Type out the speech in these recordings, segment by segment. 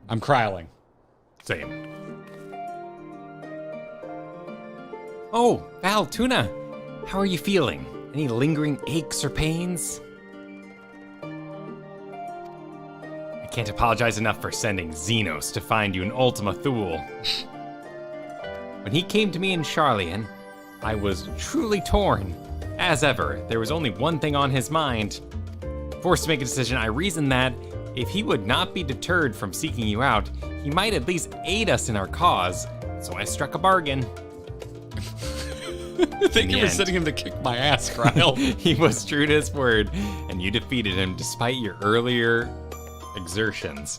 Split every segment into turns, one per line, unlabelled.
I'm Krile.
Same. Oh, Val, Tuna, how are you feeling? Any lingering aches or pains? I can't apologize enough for sending Xenos to find you in Ultima Thule. When he came to me in Sharlayan, I was truly torn. As ever, there was only one thing on his mind. Forced to make a decision, I reasoned that if he would not be deterred from seeking you out, he might at least aid us in our cause. So I struck a bargain.
Thank you for sending him to kick my ass, Krile.
He was true to his word, and you defeated him despite your earlier exertions.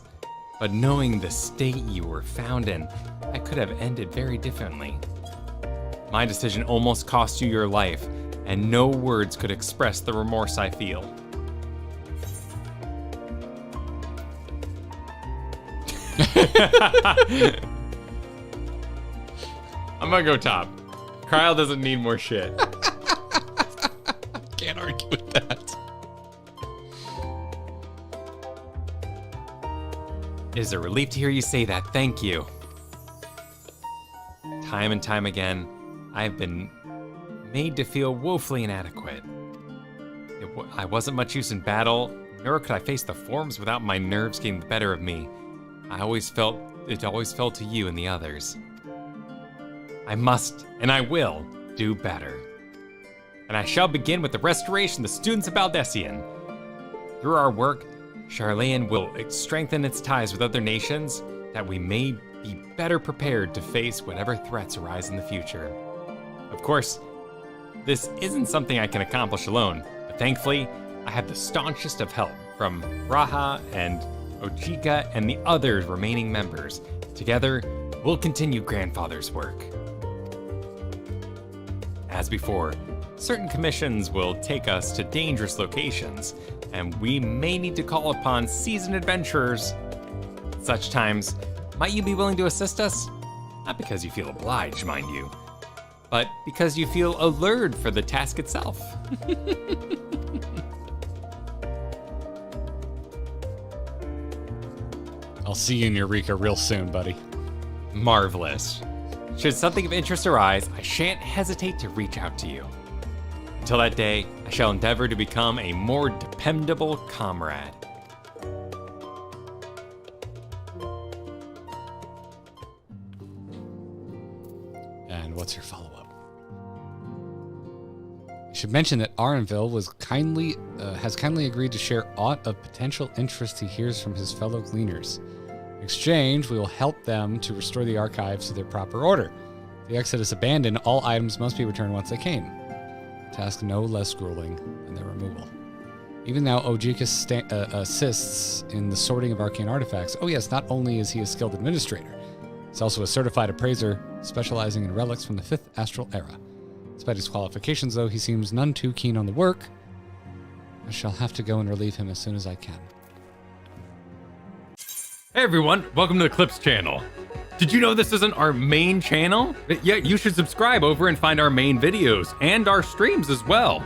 But knowing the state you were found in, I could have ended very differently. My decision almost cost you your life, and no words could express the remorse I feel. I'm gonna go top. Krile doesn't need more shit.
Can't argue with that.
It is a relief to hear you say that. Thank you. Time and time again, I've been made to feel woefully inadequate. I wasn't much use in battle, nor could I face the forms without my nerves getting the better of me. It always fell to you and the others. I must, and I will, do better. And I shall begin with the restoration of the students of Baldessian. Through our work, Sharlayan will strengthen its ties with other nations, that we may be better prepared to face whatever threats arise in the future. Of course, this isn't something I can accomplish alone, but thankfully, I have the staunchest of help from Raha and Ojika and the other remaining members. Together, we'll continue Grandfather's work. As before, certain commissions will take us to dangerous locations, and we may need to call upon seasoned adventurers. At such times, might you be willing to assist us? Not because you feel obliged, mind you, but because you feel allured for the task itself.
I'll see you in Eureka real soon, buddy.
Marvelous. Should something of interest arise, I shan't hesitate to reach out to you. Until that day, I shall endeavor to become a more dependable comrade.
And what's your follow-up? I should mention that Arenville has kindly agreed to share aught of potential interest he hears from his fellow gleaners. In exchange, we will help them to restore the archives to their proper order. If the Exodus abandoned, all items must be returned once they came. A task no less grueling than their removal. Even now, Ojika assists in the sorting of arcane artifacts. Oh yes, not only is he a skilled administrator, he's also a certified appraiser specializing in relics from the 5th Astral Era. Despite his qualifications, though, he seems none too keen on the work. I shall have to go and relieve him as soon as I can.
Hey everyone, welcome to the Clips channel. Did you know this isn't our main channel? Yeah, you should subscribe over and find our main videos and our streams as well.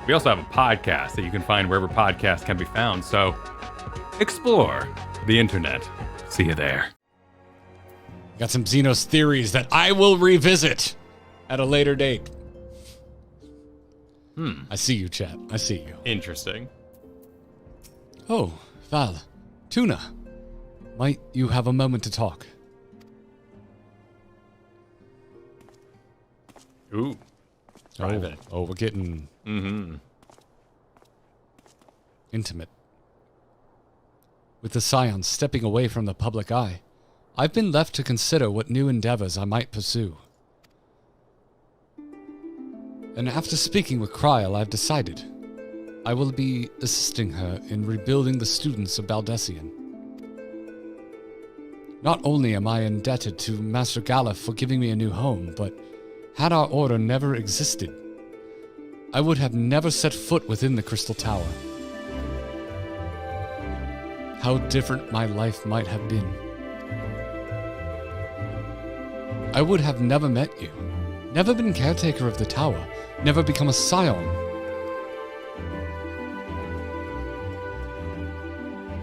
We also have a podcast that you can find wherever podcasts can be found, so explore the internet. See you there.
Got some Xenos theories that I will revisit at a later date. I see you, chat. I see you.
Interesting.
Oh, Val. Tuna. Might you have a moment to talk?
Ooh. Private.
Oh, we're getting intimate. With the Scions stepping away from the public eye, I've been left to consider what new endeavors I might pursue. And after speaking with Krile, I've decided I will be assisting her in rebuilding the students of Baldessian. Not only am I indebted to Master Galef for giving me a new home, but had our order never existed, I would have never set foot within the Crystal Tower. How different my life might have been. I would have never met you, never been caretaker of the tower, never become a scion.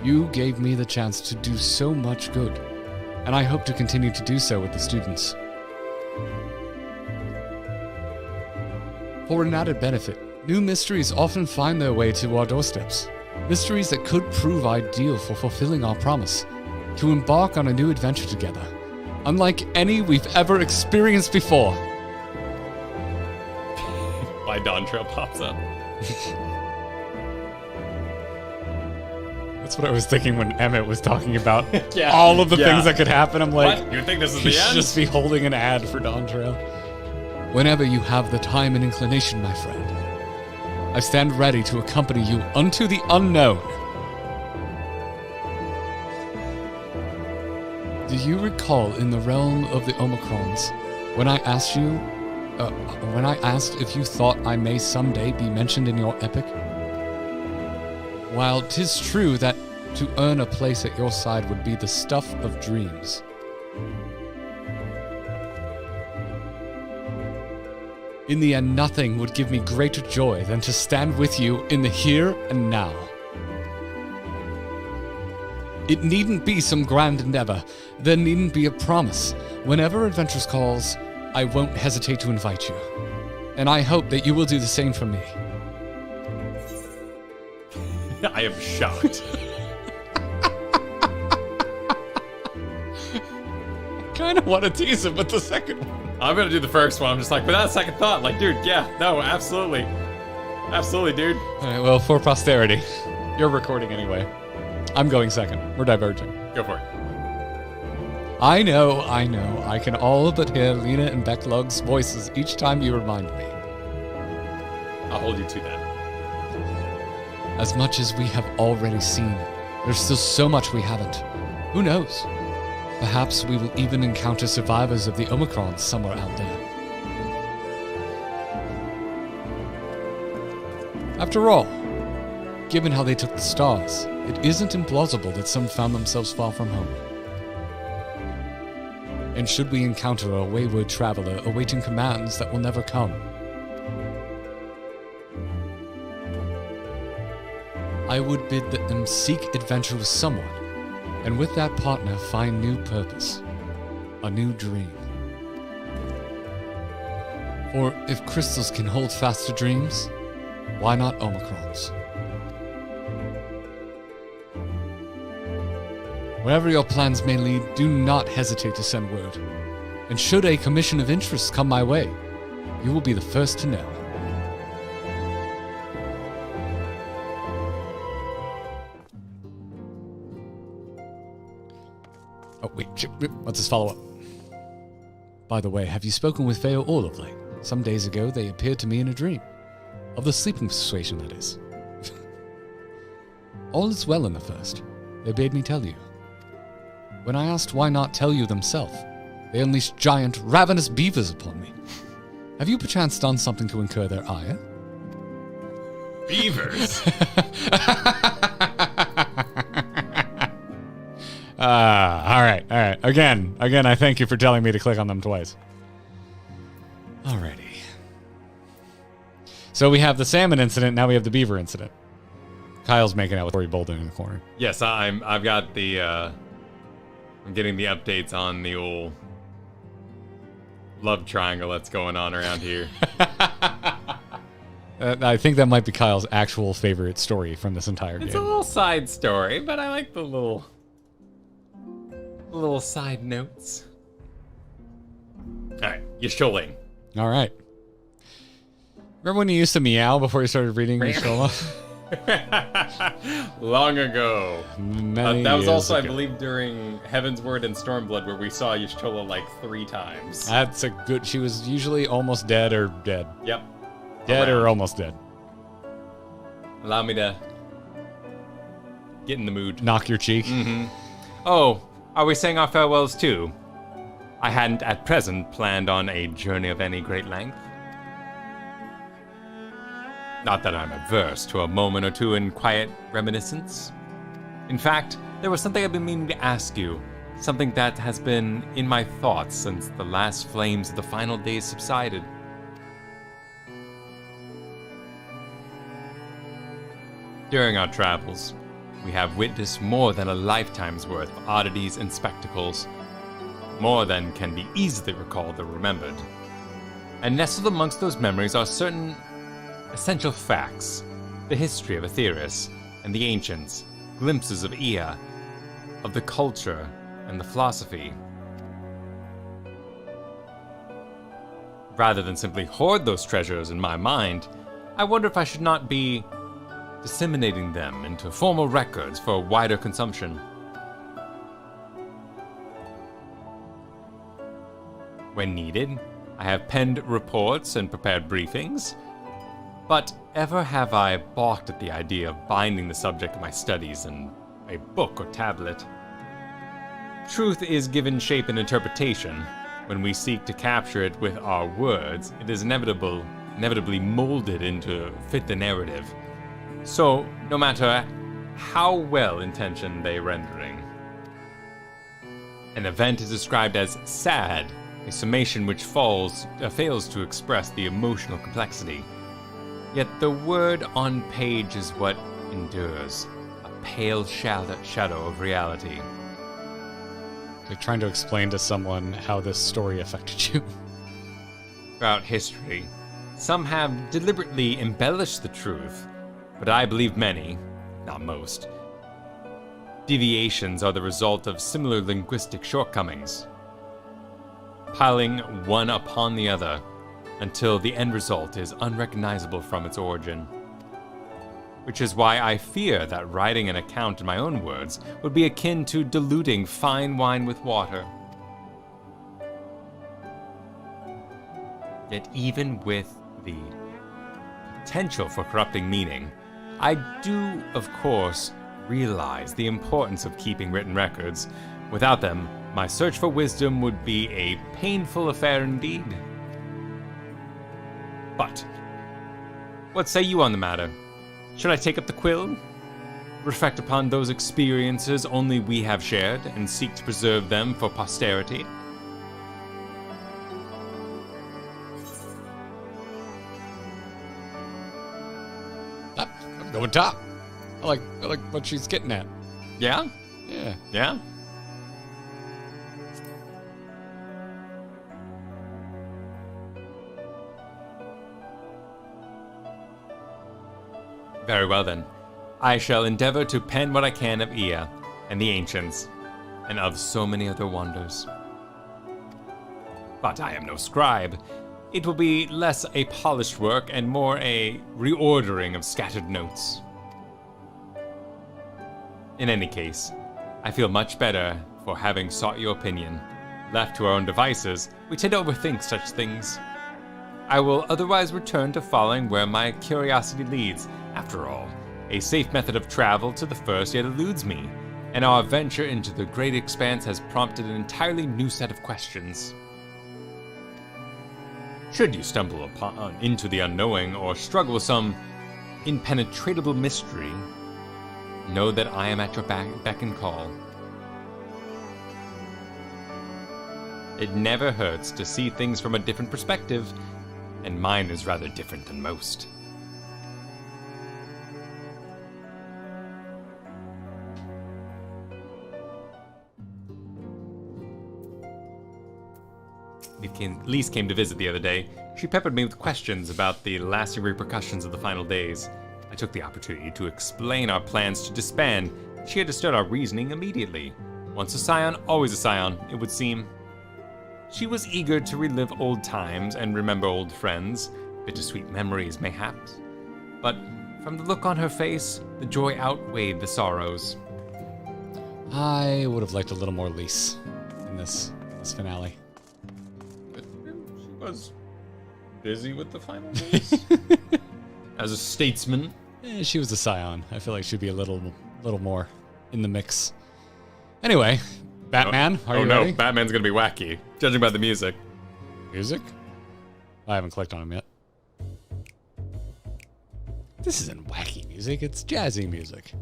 You gave me the chance to do so much good, and I hope to continue to do so with the students. For an added benefit, new mysteries often find their way to our doorsteps. Mysteries that could prove ideal for fulfilling our promise to embark on a new adventure together, unlike any we've ever experienced before.
My Dawn Trail pops up.
That's what I was thinking when Emmett was talking about all of the things that could happen. I'm like,
what? You think this is
you
the
should
end?
just be holding an ad for Dawn Trail. Whenever you have the time and inclination, my friend, I stand ready to accompany you unto the unknown. Do you recall in the realm of the Omicrons, when I asked if you thought I may someday be mentioned in your epic? While 'tis true that to earn a place at your side would be the stuff of dreams, in the end, nothing would give me greater joy than to stand with you in the here and now. It needn't be some grand endeavor. There needn't be a promise. Whenever Adventures calls, I won't hesitate to invite you. And I hope that you will do the same for me.
I am shocked.
Kind of want to tease him with the second one.
I'm gonna do the first one. I'm just like, without a second thought, like, dude, yeah, no, absolutely. Absolutely, dude.
All right, well, for posterity, you're recording anyway. I'm going second. We're diverging.
Go for it.
I know. I can all but hear Lena and Becklug's voices each time you remind me.
I'll hold you to that.
As much as we have already seen, there's still so much we haven't. Who knows? Perhaps we will even encounter survivors of the Omicron somewhere out there. After all, given how they took the stars, it isn't implausible that some found themselves far from home. And should we encounter a wayward traveler awaiting commands that will never come, I would bid them seek adventure with someone, and with that partner find new purpose, a new dream. For if crystals can hold fast to dreams, why not Omicrons? Wherever your plans may lead, do not hesitate to send word. And should a commission of interest come my way, you will be the first to know. Oh, wait, what's his follow-up? By the way, have you spoken with Feo all of late? Some days ago, they appeared to me in a dream. Of the sleeping persuasion, that is. All is well in the first. They bade me tell you. When I asked why not tell you themselves, they unleashed giant, ravenous beavers upon me. Have you perchance done something to incur their ire?
Beavers?
All right. Again, I thank you for telling me to click on them twice. Alrighty. So we have the salmon incident, now we have the beaver incident. Kyle's making out with Tori Bolden in the corner.
Yes, I've got the, I'm getting the updates on the old love triangle that's going on around here.
I think that might be Kyle's actual favorite story from this entire game.
It's a little side story, but I like the little side notes. All right, Yasholing.
All right. Remember when you used to meow before you started reading Yashola?
Long ago.
Many
that was
years
also,
ago.
I believe, during Heaven's Word and Stormblood, where we saw Yashola like 3 times.
That's a good... She was usually almost dead or dead.
Yep.
Dead
Around.
or almost dead.
Allow me to get in the mood.
Knock your cheek.
Mm-hmm. Oh, are we saying our farewells too? I hadn't at present planned on a journey of any great length. Not that I'm averse to a moment or two in quiet reminiscence. In fact, there was something I've been meaning to ask you. Something that has been in my thoughts since the last flames of the final days subsided. During our travels, we have witnessed more than a lifetime's worth of oddities and spectacles, more than can be easily recalled or remembered. And nestled amongst those memories are certain essential facts, the history of Aetheris and the ancients, glimpses of Ea, of the culture and the philosophy. Rather than simply hoard those treasures in my mind, I wonder if I should not be disseminating them into formal records for wider consumption. When needed, I have penned reports and prepared briefings, but ever have I balked at the idea of binding the subject of my studies in a book or tablet. Truth is given shape and interpretation. When we seek to capture it with our words, it is inevitably molded into fit the narrative. So, no matter how well-intentioned they rendering, an event is described as sad, a summation which fails to express the emotional complexity. Yet the word on page is what endures, a pale shadow of reality.
Like trying to explain to someone how this story affected you.
Throughout history, some have deliberately embellished the truth, but I believe many, not most, deviations are the result of similar linguistic shortcomings, piling one upon the other until the end result is unrecognizable from its origin. Which is why I fear that writing an account in my own words would be akin to diluting fine wine with water. Yet even with the potential for corrupting meaning, I do, of course, realize the importance of keeping written records. Without them, my search for wisdom would be a painful affair indeed. But, what say you on the matter? Should I take up the quill? Reflect upon those experiences only we have shared, and seek to preserve them for posterity?
I'm going top. I like what she's getting at.
Yeah?
Yeah.
Yeah? Very well then. I shall endeavor to pen what I can of Ea and the ancients, and of so many other wonders. But I am no scribe. It will be less a polished work and more a reordering of scattered notes. In any case, I feel much better for having sought your opinion. Left to our own devices, we tend to overthink such things. I will otherwise return to following where my curiosity leads. After all, a safe method of travel to the first yet eludes me, and our venture into the great expanse has prompted an entirely new set of questions. Should you stumble into the unknowing or struggle with some impenetrable mystery, know that I am at your beck and call. It never hurts to see things from a different perspective, and mine is rather different than most. Lise came to visit the other day. She peppered me with questions about the lasting repercussions of the final days. I took the opportunity to explain our plans to disband. She understood our reasoning immediately. Once a scion, always a scion, it would seem. She was eager to relive old times and remember old friends, bittersweet memories mayhaps. But from the look on her face, the joy outweighed the sorrows.
I would have liked a little more Lise in this finale.
She was busy with the final days. As a statesman.
She was a scion. I feel like she'd be a little more in the mix. Anyway, Batman, are you ready?
Batman's gonna be wacky, judging by the music.
Music? I haven't clicked on him yet. This isn't wacky music, it's jazzy music.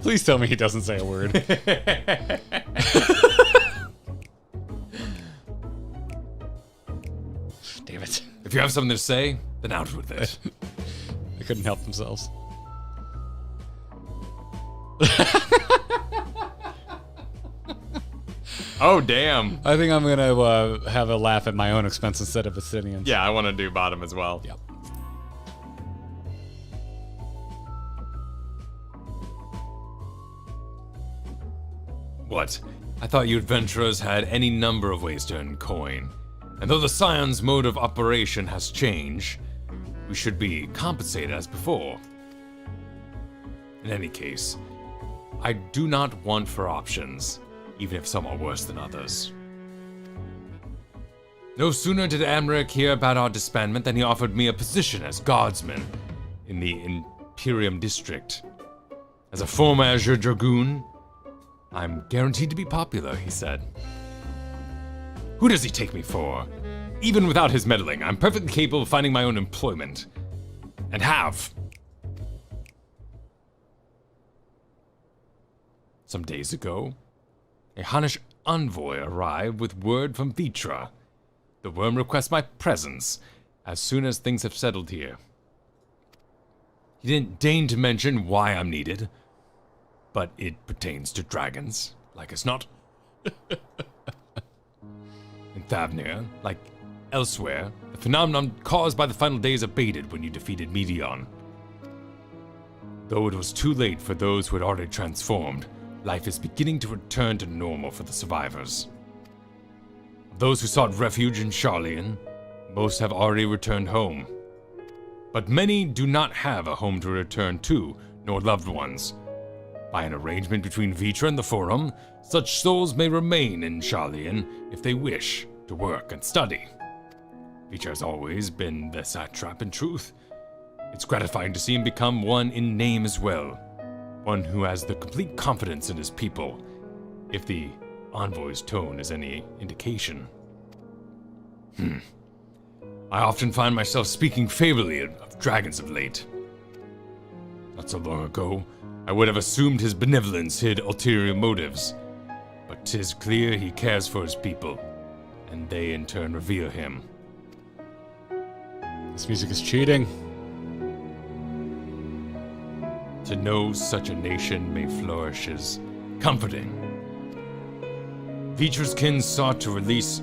Please tell me he doesn't say a word.
If you have something to say, then out with it.
They couldn't help themselves.
Oh, damn.
I think I'm gonna have a laugh at my own expense instead of Estinien.
Yeah, I want to do bottom as well.
Yep.
What? I thought you adventurers had any number of ways to earn coin. And though the Scion's mode of operation has changed, we should be compensated as before. In any case, I do not want for options, even if some are worse than others. No sooner did Amric hear about our disbandment than he offered me a position as guardsman in the Imperium District. As a former Azure Dragoon, I'm guaranteed to be popular, he said. Who does he take me for? Even without his meddling, I'm perfectly capable of finding my own employment. And have. Some days ago, a Hunnish envoy arrived with word from Vitra. The worm requests my presence as soon as things have settled here. He didn't deign to mention why I'm needed, but it pertains to dragons, like as not. In Thavnir, like elsewhere, the phenomenon caused by the final days abated when you defeated Medion. Though it was too late for those who had already transformed, life is beginning to return to normal for the survivors. Of those who sought refuge in Sharlayan, most have already returned home. But many do not have a home to return to, nor loved ones. By an arrangement between Vitra and the Forum, such souls may remain in Sharlayan if they wish to work and study. Vitra has always been the satrap in truth. It's gratifying to see him become one in name as well. One who has the complete confidence in his people, if the envoy's tone is any indication. I often find myself speaking favorably of dragons of late. Not so long ago, I would have assumed his benevolence hid ulterior motives, but 'tis clear he cares for his people, and they in turn revere him.
This music is cheating.
To know such a nation may flourish is comforting. Vitra's kin sought release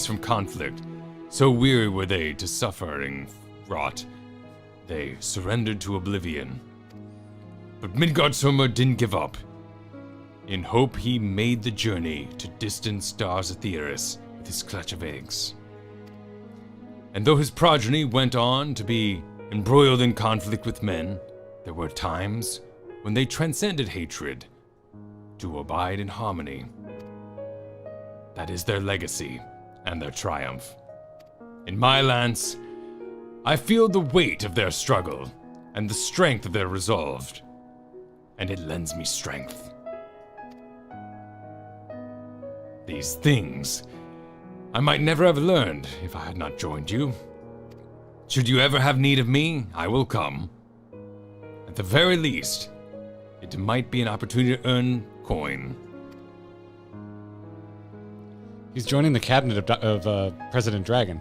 from conflict. So weary were they to suffering wrought, they surrendered to oblivion. But Midgardsormr didn't give up. In hope, he made the journey to distant stars Aetheris with his clutch of eggs. And though his progeny went on to be embroiled in conflict with men, there were times when they transcended hatred to abide in harmony. That is their legacy and their triumph. In my lance, I feel the weight of their struggle and the strength of their resolve, and it lends me strength. These things I might never have learned if I had not joined you. Should you ever have need of me, I will come. At the very least, it might be an opportunity to earn coin.
He's joining the cabinet of President Dragon.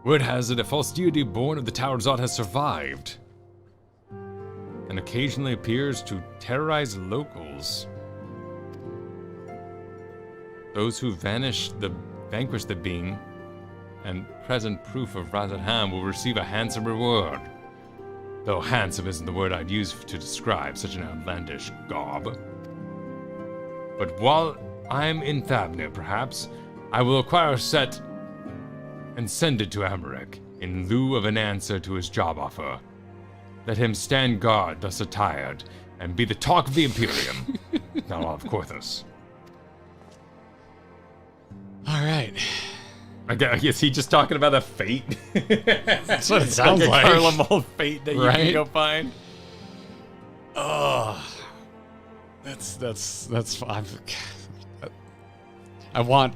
Word has it a false deity born of the Tower Zot has survived, and occasionally appears to terrorize locals. Those who vanquish the being and present proof of Razadham will receive a handsome reward. Though handsome isn't the word I'd use to describe such an outlandish garb. But while I'm in Thavnir, perhaps, I will acquire a set and send it to Amric in lieu of an answer to his job offer. Let him stand guard thus attired and be the talk of the Imperium, not all of Korthos.
All right.
I guess he's just talking about a fate.
That's what it sounds like.
A Carlamol fate that you
Right?
can go find.
Oh, that's fine. I want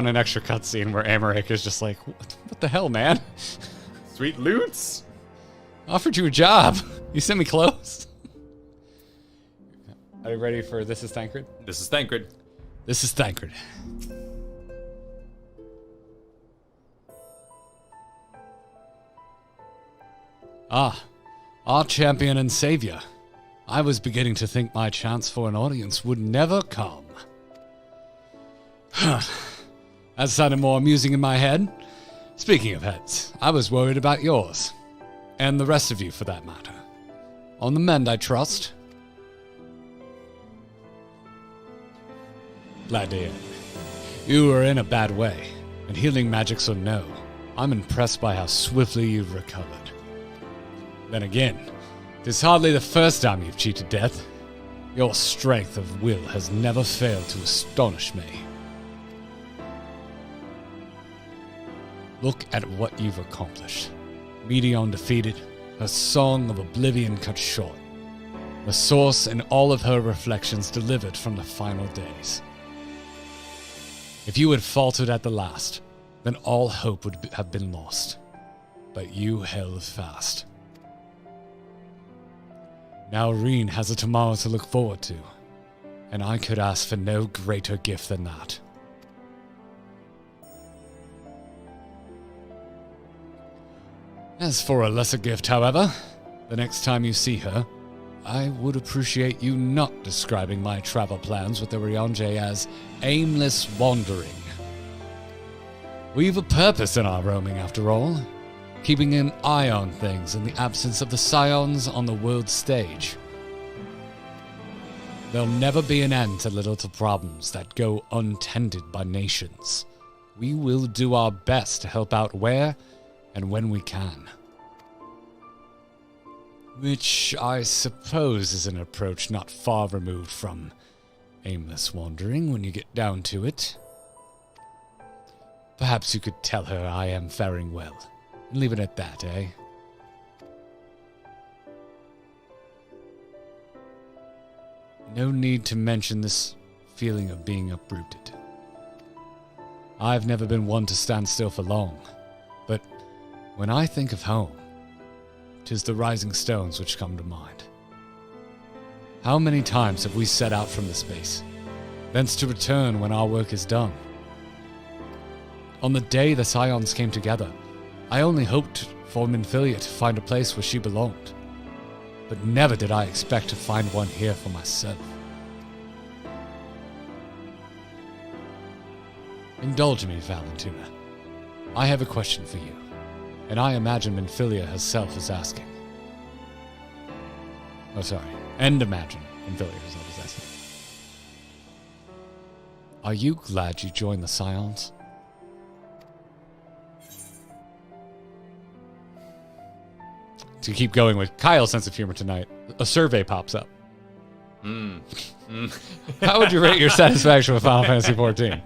an extra cutscene where Amaric is just like, what the hell, man?
Sweet loots.
Offered you a job. You sent me clothes. Are you ready for This is Thancred?
This is Thancred.
This is Thancred. Ah, our champion and savior. I was beginning to think my chance for an audience would never come. That sounded more amusing in my head. Speaking of heads, I was worried about yours. And the rest of you, for that matter. On the mend, I trust. Glad to hear. You were in a bad way, and healing magics or no, I'm impressed by how swiftly you've recovered. Then again, it's hardly the first time you've cheated death. Your strength of will has never failed to astonish me. Look at what you've accomplished. Meteon defeated, her song of oblivion cut short, the source and all of her reflections delivered from the final days. If you had faltered at the last, then all hope would have been lost. But you held fast. Now Reen has a tomorrow to look forward to, and I could ask for no greater gift than that. As for a lesser gift, however, the next time you see her, I would appreciate you not describing my travel plans with the Ryonje as aimless wandering. We've a purpose in our roaming, after all, keeping an eye on things in the absence of the scions on the world stage. There'll never be an end to little problems that go untended by nations. We will do our best to help out where and when we can. Which I suppose is an approach not far removed from aimless wandering when you get down to it. Perhaps you could tell her I am faring well, and leave it at that, eh? No need to mention this feeling of being uprooted. I've never been one to stand still for long, but when I think of home, 'tis the rising stones which come to mind. How many times have we set out from this base, thence to return when our work is done? On the day the Scions came together, I only hoped for Minfilia to find a place where she belonged, but never did I expect to find one here for myself. Indulge me, Valentuna. I have a question for you, and I imagine Minfilia herself is asking. Oh, sorry. And imagine Minfilia herself is asking. Are you glad you joined the Scions? To keep going with Kyle's sense of humor tonight, a survey pops up. How would you rate your satisfaction with Final Fantasy XIV?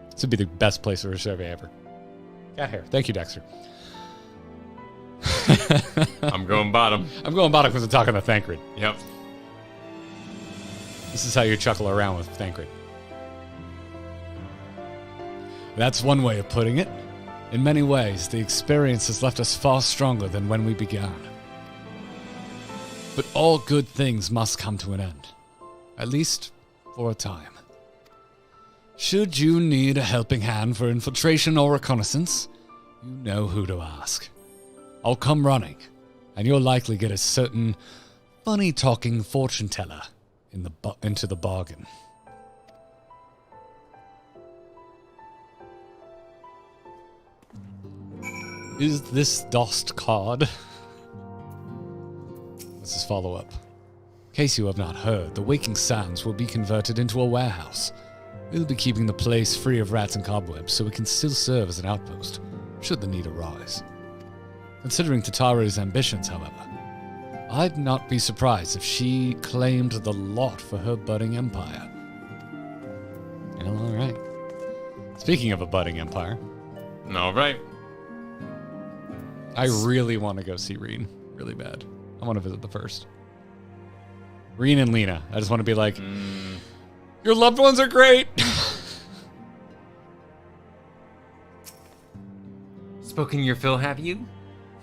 This would be the best place for a survey ever. Cat hair. Thank you, Dexter.
I'm going bottom.
I'm going bottom because I'm talking to Thancred.
Yep.
This is how you chuckle around with Thancred. That's one way of putting it. In many ways, the experience has left us far stronger than when we began. But all good things must come to an end. At least for a time. Should you need a helping hand for infiltration or reconnaissance, you know who to ask. I'll come running, and you'll likely get a certain funny-talking fortune teller into the bargain. Is this Dost card? This is follow-up. In case you have not heard, the Waking Sands will be converted into a warehouse. We'll be keeping the place free of rats and cobwebs so it can still serve as an outpost, should the need arise. Considering Tataru's ambitions, however, I'd not be surprised if she claimed the lot for her budding empire. Well, all right. Speaking of a budding empire.
All right.
I really want to go see Reen. Really bad. I want to visit the first. Reen and Lena. I just want to be like, your loved ones are great.
Spoken your fill, have you?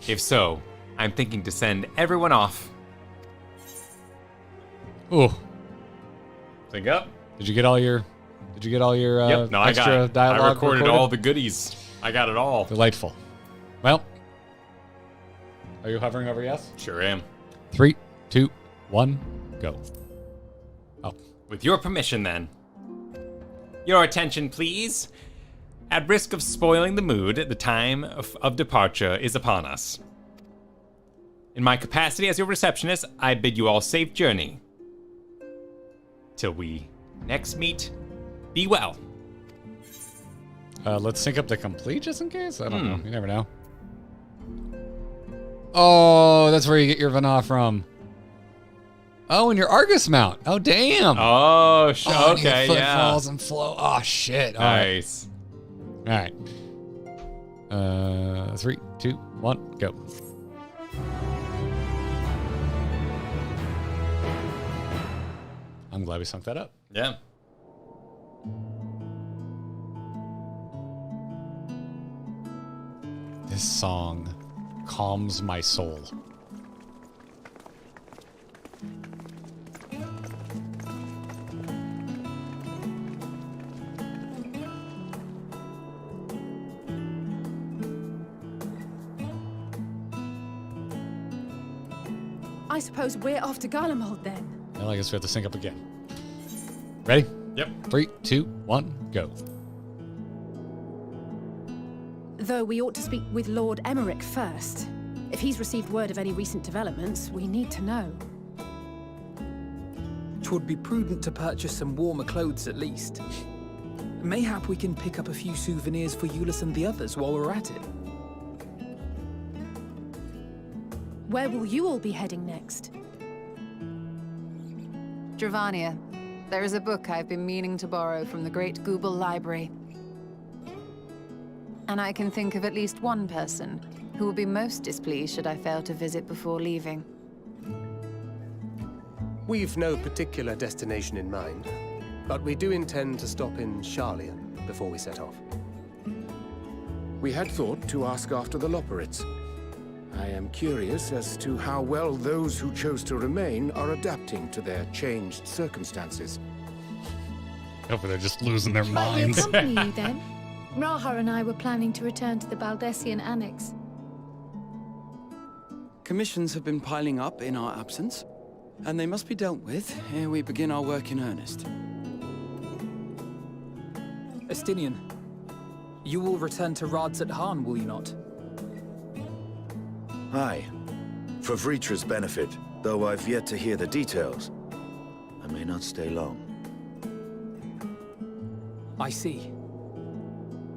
If so, I'm thinking to send everyone off.
Ooh.
Think up.
Did you get all your
Yep. No,
extra dialogue?
I recorded all the goodies. I got it all.
Delightful. Well, Are you hovering over yes?
Sure am.
3, 2, 1, go. Oh.
With your permission, then. Your attention, please. At risk of spoiling the mood, the time of departure is upon us. In my capacity as your receptionist, I bid you all safe journey. Till we next meet, be well.
Let's sync up the complete just in case. I don't know. You never know. Oh, that's where you get your Vana from. Oh, and your Argus mount. Oh, damn.
Oh,
okay,
yeah.
Footfalls and flow. Oh, shit.
Nice.
All right. 3, 2, 1, go. I'm glad we sunk that up.
Yeah.
This song calms my soul.
I suppose we're off to Garlemald then.
Well, I guess we have to sync up again. Ready?
Yep.
3, 2, 1, go.
Though we ought to speak with Lord Emmerich first. If he's received word of any recent developments, we need to know.
'Twould be prudent to purchase some warmer clothes at least. Mayhap we can pick up a few souvenirs for Euless and the others while we're at it.
Where will you all be heading next?
Dravania, there is a book I've been meaning to borrow from the Great Google Library. And I can think of at least one person who will be most displeased should I fail to visit before leaving.
We've no particular destination in mind, but we do intend to stop in Sharlayan before we set off.
We had thought to ask after the Loporrits. I am curious as to how well those who chose to remain are adapting to their changed circumstances.
Hopefully they're just losing their
Might we
minds.
accompany you then? Raha and I were planning to return to the Baldessian Annex.
Commissions have been piling up in our absence, and they must be dealt with ere we begin our work in earnest. Estinien, you will return to Radzat Han, will you not?
Aye. For Vritra's benefit, though I've yet to hear the details. I may not stay long.
I see.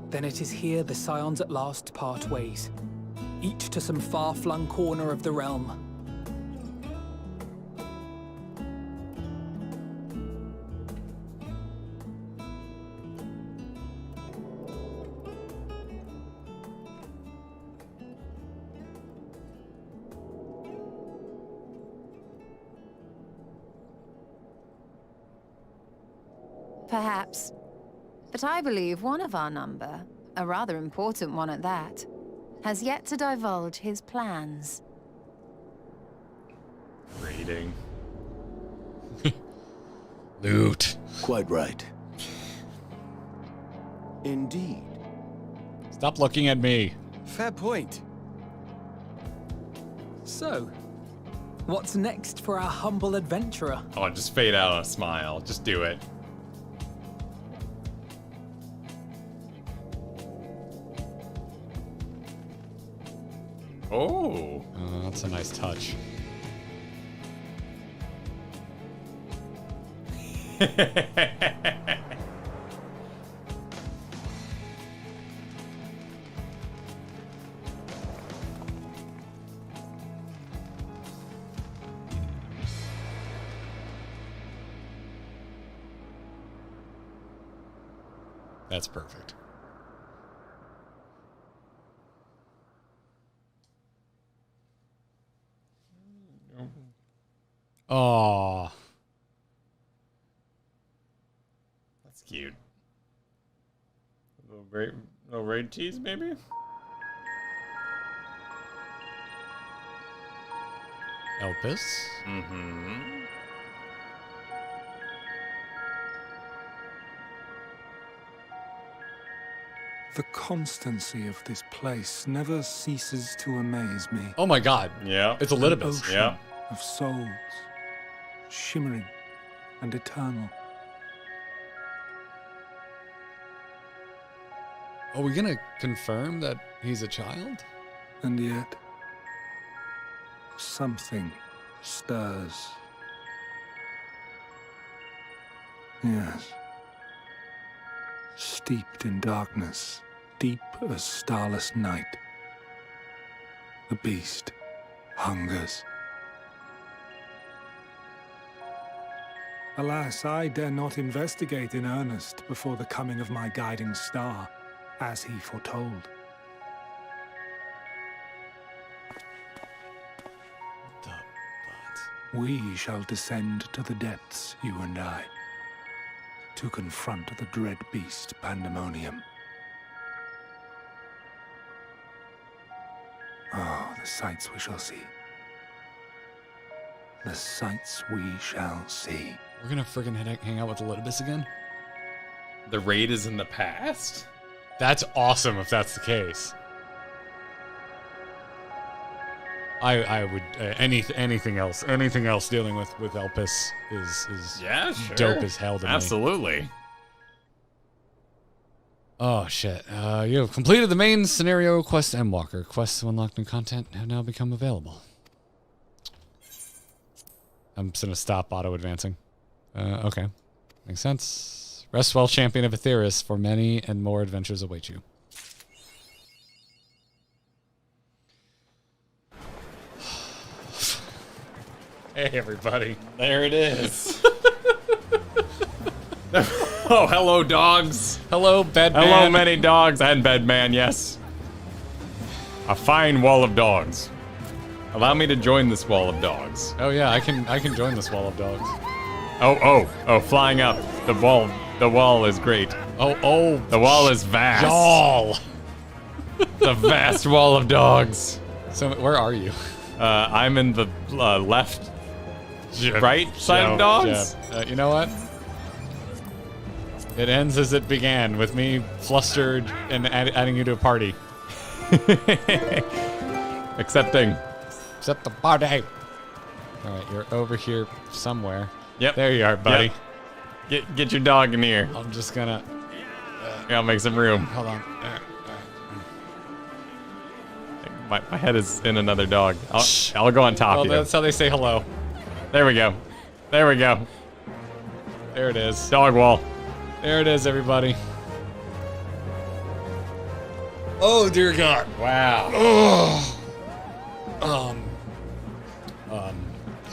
Then it is here the Scions at last part ways, each to some far-flung corner of the realm.
Perhaps. But I believe one of our number, a rather important one at that, has yet to divulge his plans.
Reading.
Loot.
Quite right.
Indeed.
Stop looking at me.
Fair point. So, what's next for our humble adventurer?
Oh, just fade out on a smile. Just do it. Oh.
That's a nice touch. That's perfect. Oh,
That's cute. Little raid tease, maybe?
Elpis.
Mm-hmm.
The constancy of this place never ceases to amaze me.
Oh my god.
Yeah.
It's a
An
litibus.
ocean
Yeah.
of souls, shimmering and eternal.
Are we gonna confirm that he's a child?
And yet, something stirs. Yes. Steeped in darkness, deep as starless night, the beast hungers. Alas, I dare not investigate in earnest before the coming of my guiding star, as he foretold. We shall descend to the depths, you and I, to confront the dread beast Pandemonium. Oh, the sights we shall see. The sights we shall see.
We're gonna friggin' hang out with the litibus again?
The raid is in the past?
That's awesome if that's the case. I would anything else dealing with Elpis is
Yeah, sure.
dope as hell to me.
Absolutely.
Oh shit! You have completed the main scenario quest, Endwalker. Quests to unlock new content have now become available. I'm just gonna stop auto advancing. Okay, makes sense. Rest well, champion of Aetheris, for many and more adventures await you. Hey everybody!
There it is. Oh, hello, dogs.
Hello, Bedman.
Hello, many dogs and Bedman, yes. A fine wall of dogs. Allow me to join this wall of dogs.
Oh yeah, I can join this wall of dogs.
Oh, flying up. The wall is great.
Oh.
The wall is vast.
Y'all.
The vast wall of dogs.
So where are you?
I'm in the left, right side of dogs.
You know what? It ends as it began, with me flustered and adding you to a party.
Accepting.
Accept the party. All right, you're over here somewhere.
Yep.
There you are, buddy.
Yep. Get your dog in here.
I'm just gonna.
I'll make some room.
Hold on.
My head is in another dog. I'll go on top
Oh,
of you.
that's how they say hello.
There we go. There we go.
There it is.
Dog wall.
There it is, everybody. Oh dear God!
Wow.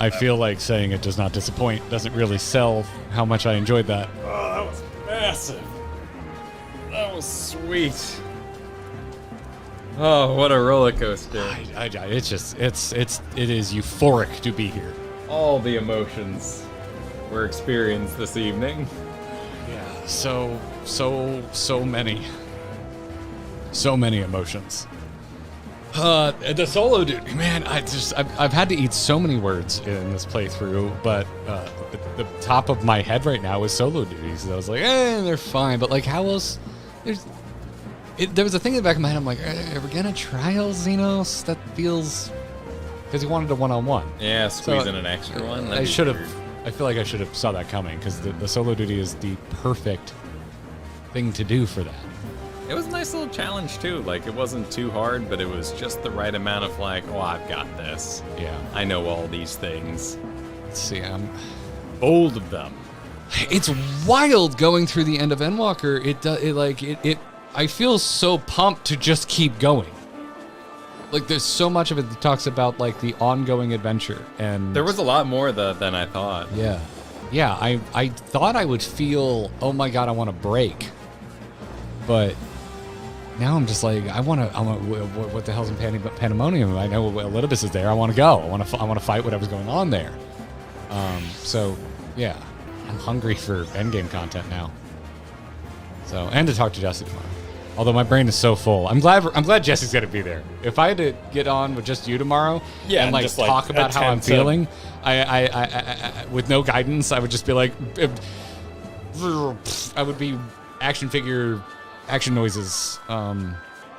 I feel like saying it does not disappoint doesn't really sell how much I enjoyed that.
Oh, that was massive. That was sweet. Oh, what a roller coaster.
It is euphoric to be here.
All the emotions were experienced this evening.
Yeah, so many. So many emotions. The solo duty, man, I've had to eat so many words in this playthrough, but the top of my head right now is solo duties. I was like, they're fine, but like, how else? There was a thing in the back of my head. I'm like, are we gonna trial Xenos? That feels because he wanted a one-on-one.
Yeah, squeeze in an extra one.
I should have. I feel like I should have saw that coming because the solo duty is the perfect thing to do for that.
It was a nice little challenge too. Like, it wasn't too hard, but it was just the right amount of like, oh, I've got this.
Yeah.
I know all these things.
Let's see.
Bold of them.
It's wild going through the end of Endwalker. I feel so pumped to just keep going. Like, there's so much of it that talks about like the ongoing adventure, and
There was a lot more than I thought.
yeah. I thought I would feel, oh my God, I want to break, but now I'm just like, what the hell's in Pandemonium? I know Elidibus is there. I want to go. I want to fight whatever's going on there. So yeah, I'm hungry for endgame content now. So, and to talk to Jesse tomorrow. Although my brain is so full, I'm glad Jesse's gonna be there. If I had to get on with just you tomorrow, and like
just,
talk about how I'm feeling, I with no guidance, I would just be like, I would be action figure action noises.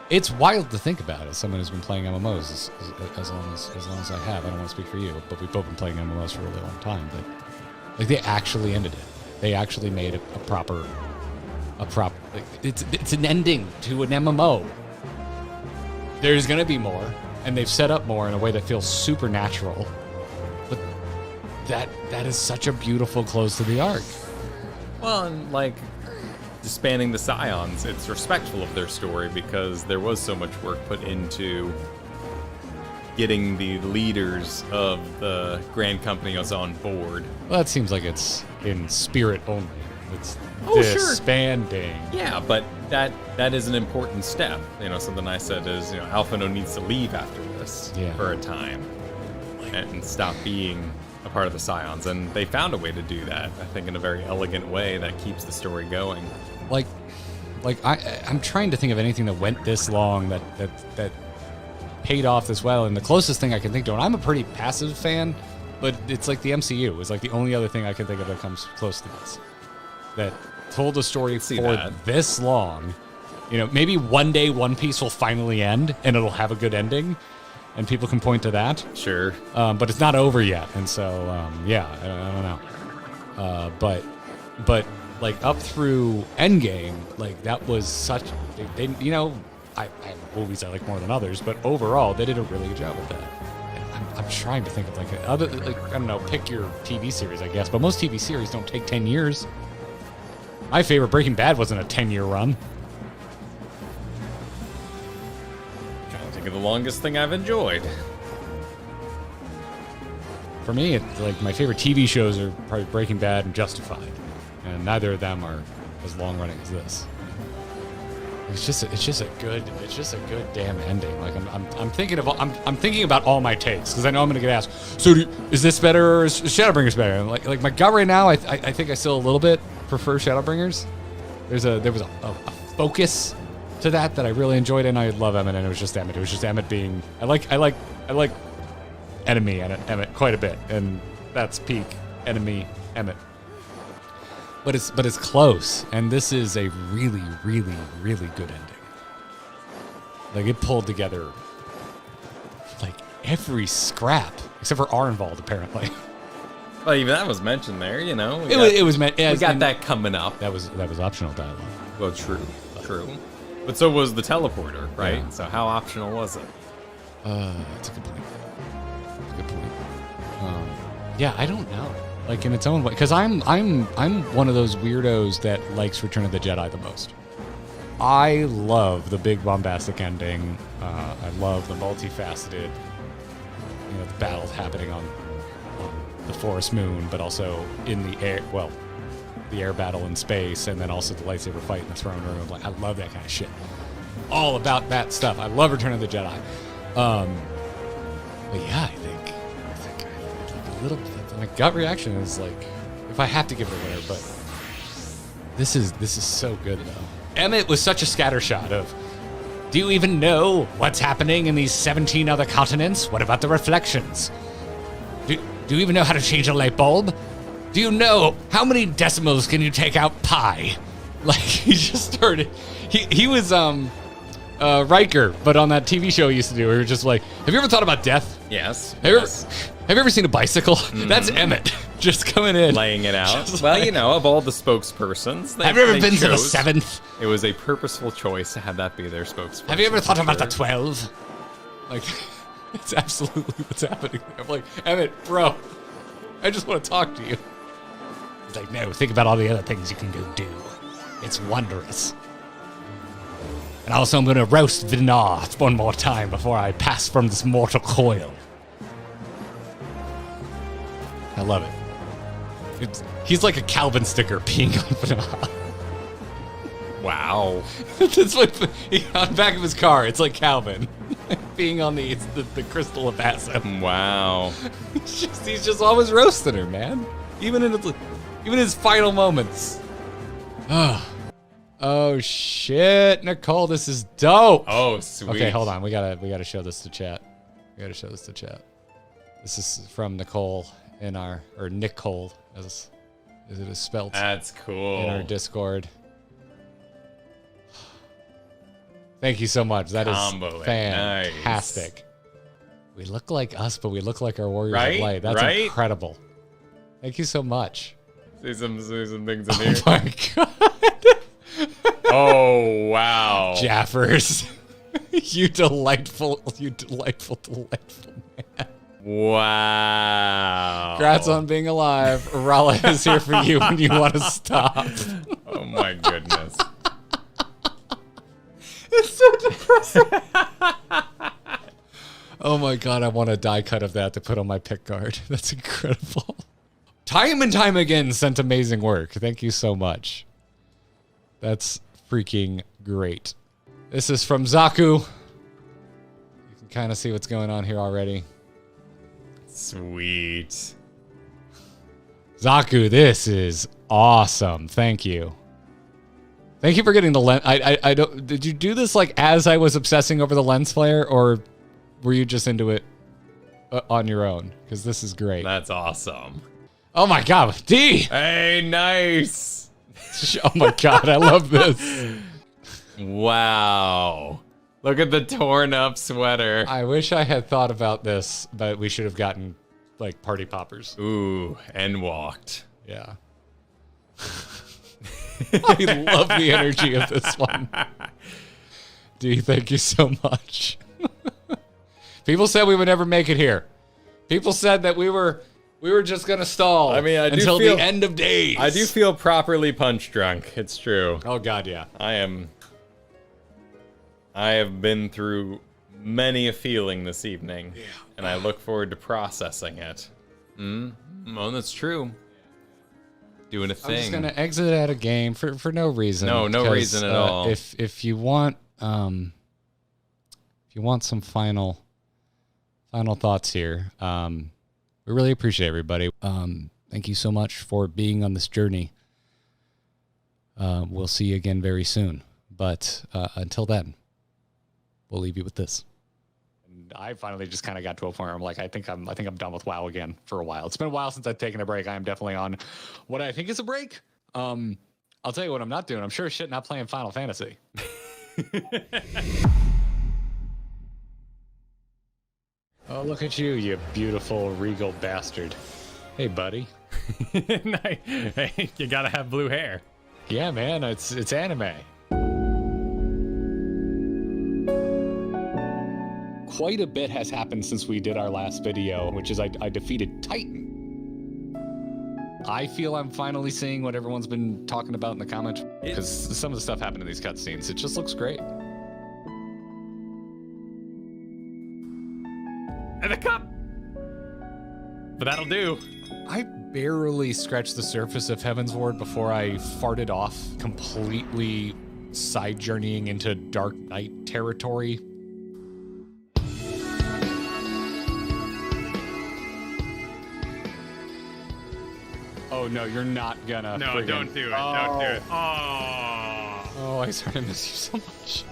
It's wild to think about as someone who's been playing MMOs as long as I have. I don't want to speak for you, but we've both been playing MMOs for a really long time. But like they actually ended it. They actually made it a proper. Like, it's an ending to an MMO. There's gonna be more, and they've set up more in a way that feels supernatural. But that is such a beautiful close to the arc.
Well, and like disbanding the Scions, it's respectful of their story because there was so much work put into getting the leaders of the Grand Company on board.
Well, that seems like it's in spirit only. It's
Oh,
disbanding.
Sure. Yeah, but that is an important step. You know, something I said is, Alphino needs to leave after this for a time and stop being a part of the Scions, and they found a way to do that. I think in a very elegant way that keeps the story going.
Like I'm trying to think of anything that went this long that paid off this well, and the closest thing I can think to, and I'm a pretty passive fan, but it's like the MCU is like the only other thing I can think of that comes close to this. That told a story for this long. Maybe one day One Piece will finally end and it'll have a good ending and people can point to that.
Sure.
But it's not over yet. And so, I don't know. But like up through Endgame, like that was such, I have movies I like more than others, but overall they did a really good job with that. I'm trying to think of I don't know, pick your TV series, I guess, but most TV series don't take 10 years. My favorite Breaking Bad wasn't a 10-year run.
Trying to think of the longest thing I've enjoyed.
For me, it's like my favorite TV shows are probably Breaking Bad and Justified, and neither of them are as long running as this. It's just a good damn ending. Like I'm thinking about all my takes because I know I'm gonna get asked. So is this better or is Shadowbringers better? And like my gut right now, I think I still a little bit prefer Shadowbringers. There was a focus to that I really enjoyed, and I love Emmett, and it was just Emmett. It was just Emmett being I like enemy Emmett quite a bit, and that's peak enemy Emmett. But it's close, and this is a really, really, really good ending. Like it pulled together like every scrap except for Arnvald, apparently.
Well, even that was mentioned there,
It was meant.
We got that coming up.
That was optional dialogue.
Well, true. But so was the teleporter, right? Yeah. So how optional was it?
That's a good point. Yeah, I don't know. Like in its own way, because I'm one of those weirdos that likes Return of the Jedi the most. I love the big bombastic ending. I love the multifaceted, the battles happening on the forest moon, but also in the air. Well, the air battle in space, and then also the lightsaber fight in the throne room. Like I love that kind of shit. All about that stuff. I love Return of the Jedi. But yeah, I think a little bit. My gut reaction is like, if I have to give it away, but this is so good though. Emmett was such a scattershot of, do you even know what's happening in these 17 other continents? What about the reflections? Do you even know how to change a light bulb? Do you know how many decimals can you take out pi? Like he just started. He was Riker, but on that TV show he used to do, where he was just like, have you ever thought about death?
Yes.
Have you ever seen a bicycle? Mm-hmm. That's Emmett just coming in.
Laying it out. Well, of all the spokespersons.
Have you ever been to the 7th?
It was a purposeful choice to have that be their spokesperson.
Have you ever thought about the 12? Like, it's absolutely what's happening. I'm like, Emmett, bro, I just want to talk to you. He's like, no, think about all the other things you can go do. It's wondrous. And also I'm going to roast Vinar one more time before I pass from this mortal coil. I love it. He's like a Calvin sticker peeing on Vinar.
Wow.
That's what on the back of his car. It's like Calvin being on the crystal of Bassam.
Wow.
He's just always roasting her, man. Even in his final moments. Oh shit, Nicole, this is dope.
Oh sweet.
Okay, hold on. We gotta show this to chat. This is from Nicole in our Nicole as it is spelled.
That's cool.
In our Discord. Thank you so much. That is
Combo it.
fantastic.
Nice.
We look like us, but we look like our Warriors
Right?
of Light. That's
Right?
incredible. Thank you so much.
See some things in here.
Oh my god.
Oh, wow.
Japhers. you delightful man.
Wow.
Congrats on being alive. Rala is here for you when you want to stop.
Oh my goodness.
It's so depressing. Oh my god, I want a die cut of that to put on my pick guard. That's incredible. Time and time again, sent amazing work. Thank you so much. That's freaking great. This is from Zaku. You can kind of see what's going on here already.
Sweet.
Zaku, this is awesome. Thank you. Thank you for getting the lens. I don't. Did you do this like as I was obsessing over the lens flare, or were you just into it on your own? Because this is great.
That's awesome.
Oh my god, D.
Hey, nice.
Oh my god, I love this.
Wow. Look at the torn up sweater.
I wish I had thought about this, but we should have gotten like party poppers.
Ooh, and walked.
Yeah. I love the energy of this one. D, thank you so much. People said we would never make it here. People said that we were just gonna stall.
I mean,
until the end of days.
I do feel properly punch drunk. It's true.
Oh god, yeah.
I have been through many a feeling this evening, and I look forward to processing it. Well, that's true. Doing a thing.
I'm just gonna exit out of game for no reason.
No reason at all.
If you want some final thoughts here, we really appreciate everybody. Thank you so much for being on this journey. We'll see you again very soon. But until then, we'll leave you with this. And I finally just kind of got to a point where I'm like, I think I'm done with WoW again for a while. It's been a while since I've taken a break. I am definitely on what I think is a break. I'll tell you what I'm not doing. I'm sure as shit not playing Final Fantasy. Oh, look at you, you beautiful regal bastard. Hey, buddy.
Hey, you gotta have blue hair.
Yeah, man, it's anime. Quite a bit has happened since we did our last video, which is I defeated Titan. I feel I'm finally seeing what everyone's been talking about in the comments, because some of the stuff happened in these cutscenes. It just looks great.
And the cup! But that'll do.
I barely scratched the surface of Heaven's Ward before I farted off, completely side journeying into Dark Knight territory. Oh no, you're not gonna.
No,
friggin-
don't do it.
Oh.
Don't do it. Oh.
Oh, I started to miss you so much.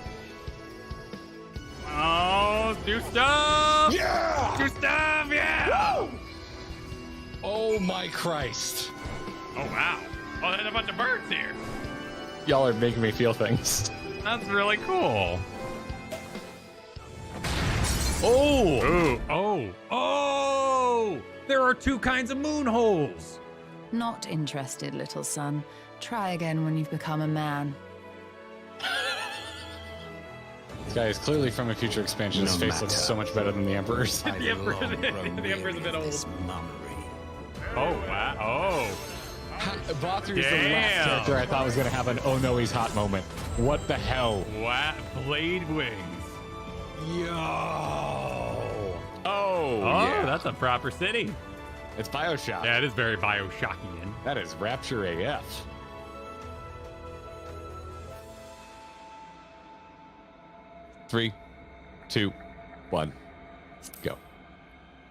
Oh, do stuff! Yeah! Do stuff, yeah!
Woo! Oh my Christ.
Oh, wow. Oh, there's a bunch of birds here.
Y'all are making me feel things.
That's really cool.
Oh!
Ooh. Oh! Oh! There are two kinds of moon holes.
Not interested, little son. Try again when you've become a man.
This guy is clearly from a future expansion. His face looks so much better than the Emperor's.
The Emperor's a bit old. Oh, wow. Oh.
Valkyrie's the last character I thought was going to have an oh no, he's hot moment. What the hell?
Wow. Blade wings.
Yo!
Oh,
yeah.
That's a proper city.
It's Bioshock.
Yeah, it is very Bioshockian.
That is Rapture AF. Three, 2, 1, go.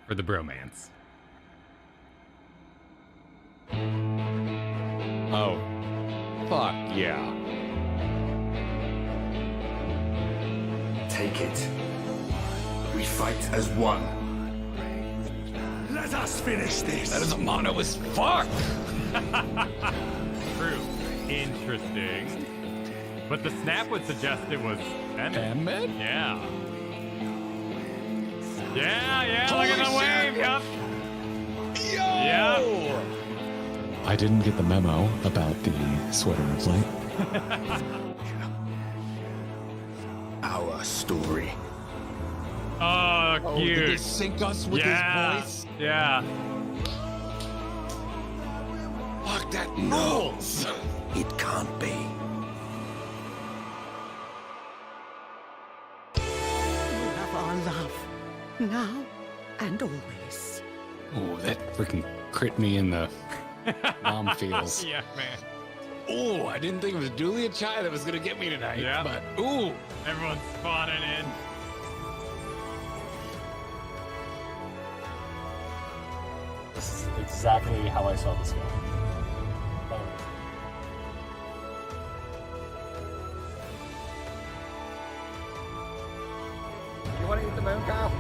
For the bromance.
Oh. Fuck yeah.
Take it. We fight as one. Let us finish this.
That is a mono as fuck.
True. Interesting. But the snap would suggest it was
Emmett?
Yeah. Yeah,
Holy
look at the
shit!
wave, yup.
Yo!
Yep.
I didn't get the memo about the sweater of light.
Our story.
Oh, cute.
Did he sync us with his voice?
Yeah.
Fuck, that rules!
It can't be.
You have our love, now and always.
Oh, that freaking crit me in the mom feels.
Yeah, man.
Oh, I didn't think it was Julia Chai that was gonna get me tonight.
Yeah.
But ooh,
Everyone's spawning in.
This is exactly how I saw this go.
You want to eat the moon, Kyle?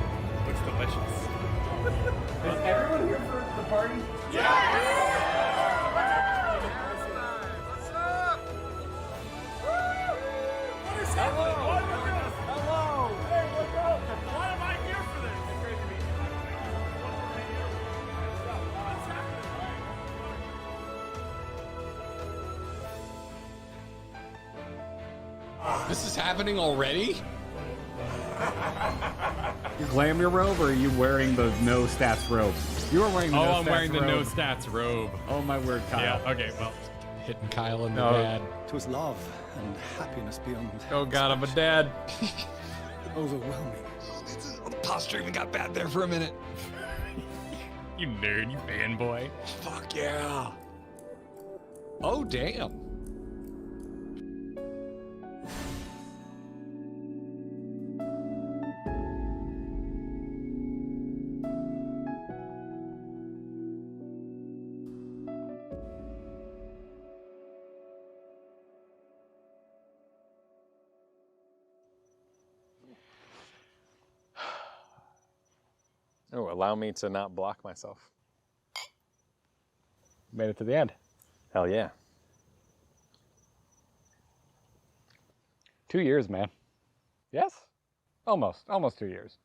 Looks delicious. Is everyone here for the party?
this is happening already?
You glam your robe, or are you wearing the no stats robe? You are wearing the no stats robe.
I'm wearing the no stats robe.
Oh my word, Kyle.
Yeah, okay, well.
Hitting Kyle in the
No.
dad.
'Twas love and happiness beyond.
Oh god, I'm a dad.
Overwhelming.
The posture even got bad there for a minute.
You nerd, you fanboy.
Fuck yeah. Oh, damn.
Oh, allow me to not block myself.
Made it to the end.
Hell yeah.
2 years, man. Yes? Almost 2 years.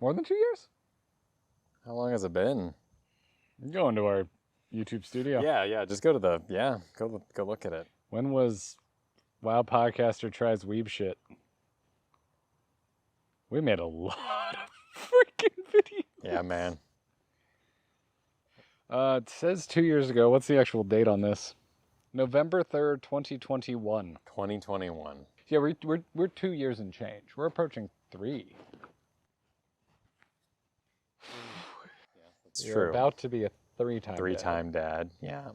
More than 2 years?
How long has it been?
You're going to our YouTube studio.
Yeah, just go to the, go look at it.
When was Wild Podcaster Tries Weeb Shit? We made a lot of freaking videos.
Yeah, man.
It says 2 years ago. What's the actual date on this? November 3rd, 2021.
2021.
Yeah, we're 2 years and change. We're approaching 3.
It's
You're
true.
about to be a
Three-time dad. Yeah.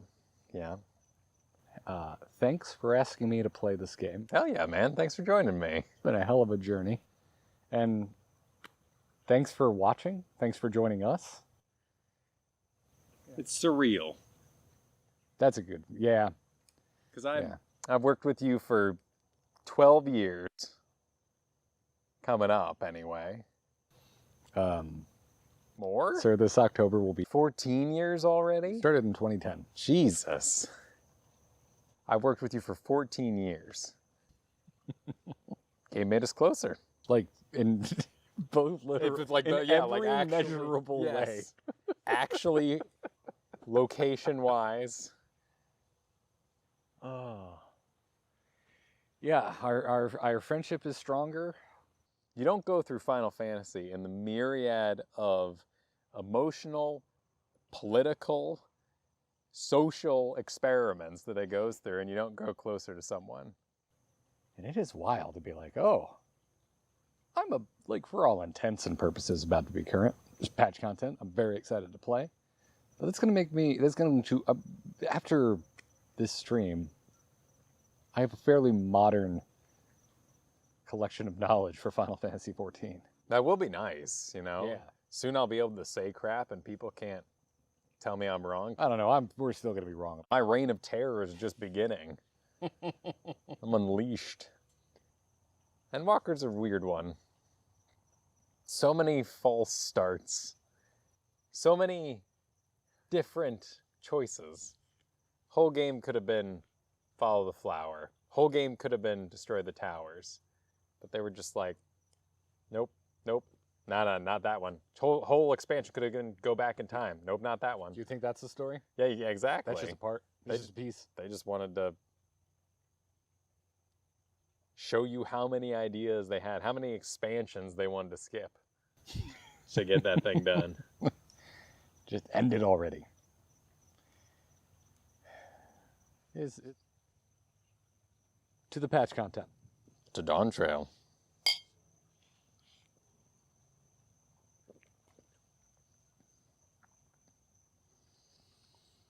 Thanks for asking me to play this game.
Hell yeah, man. Thanks for joining me.
It's been a hell of a journey. And thanks for watching. Thanks for joining us.
It's surreal.
That's a good, yeah.
Because I've worked with you for 12 years. Coming up, anyway. More?
So this October will be
14 years already?
Started in 2010.
Jesus. I've worked with you for 14 years. Game made us closer.
Like in both literal,
like
in every
actually,
measurable way.
Actually, location-wise.
Oh. Yeah, our friendship is stronger.
You don't go through Final Fantasy and the myriad of emotional, political, social experiments that it goes through, and you don't grow closer to someone.
And it is wild to be like, oh, I'm for all intents and purposes about to be current. Just patch content. I'm very excited to play. But after this stream, I have a fairly modern collection of knowledge for Final Fantasy XIV.
That will be nice, you know?
Yeah.
Soon I'll be able to say crap and people can't tell me I'm wrong.
I don't know. We're still going to be wrong.
My reign of terror is just beginning. I'm unleashed. Endwalker's a weird one. So many false starts. So many different choices. Whole game could have been follow the flower. Whole game could have been destroy the towers, but they were just like, nope, nope, not that one. Whole expansion could have been go back in time. Nope, not that one.
Do you think that's the story?
Yeah, exactly.
That's just a part. That's just a piece.
They just wanted to show you how many ideas they had, how many expansions they wanted to skip to get that thing done.
Just end it already. Is it to the patch content?
To Dawn Trail.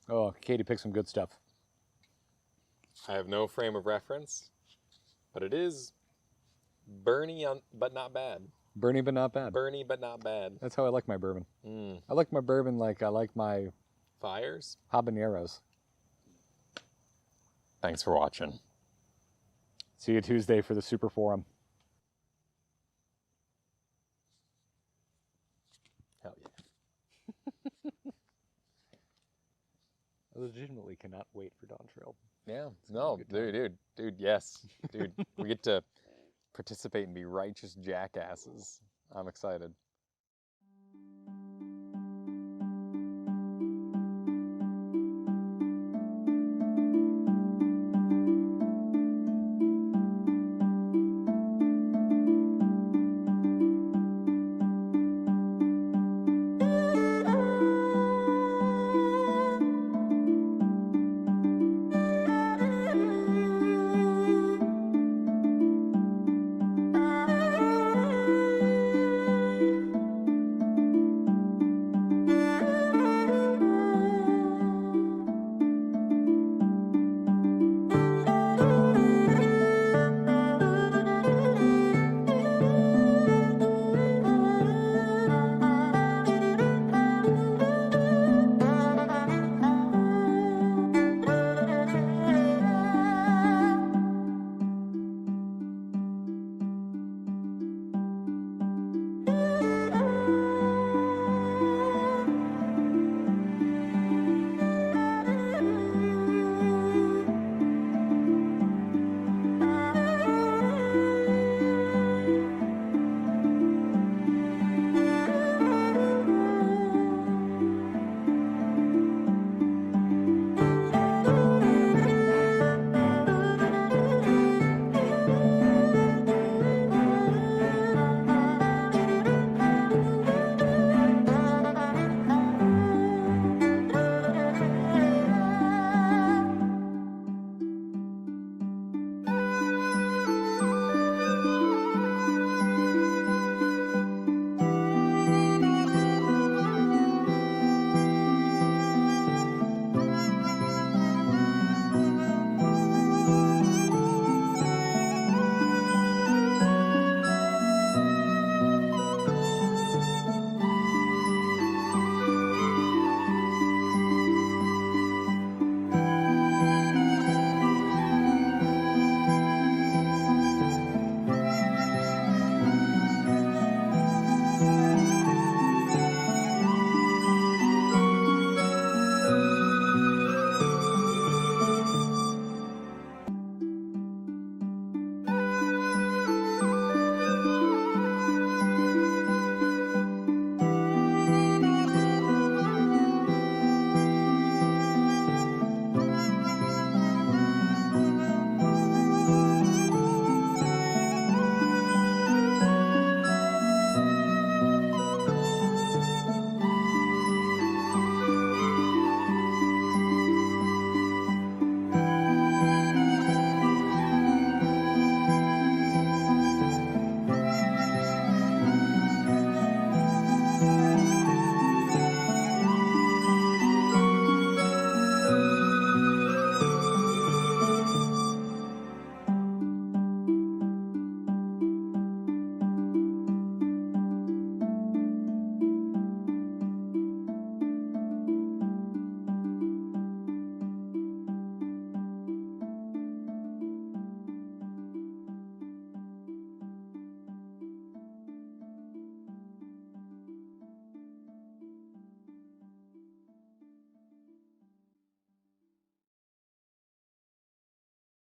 Oh, Katie picked some good stuff.
I have no frame of reference, but it is Bernie, but not bad.
Bernie, but not bad.
Bernie, but not bad.
That's how I like my bourbon. I like my bourbon like I like my
fires,
habaneros.
Thanks for watching.
See you Tuesday for the Super Forum.
Hell yeah.
I legitimately cannot wait for Dawn Trail.
Yeah, no, dude, yes. Dude, we get to participate and be righteous jackasses. I'm excited.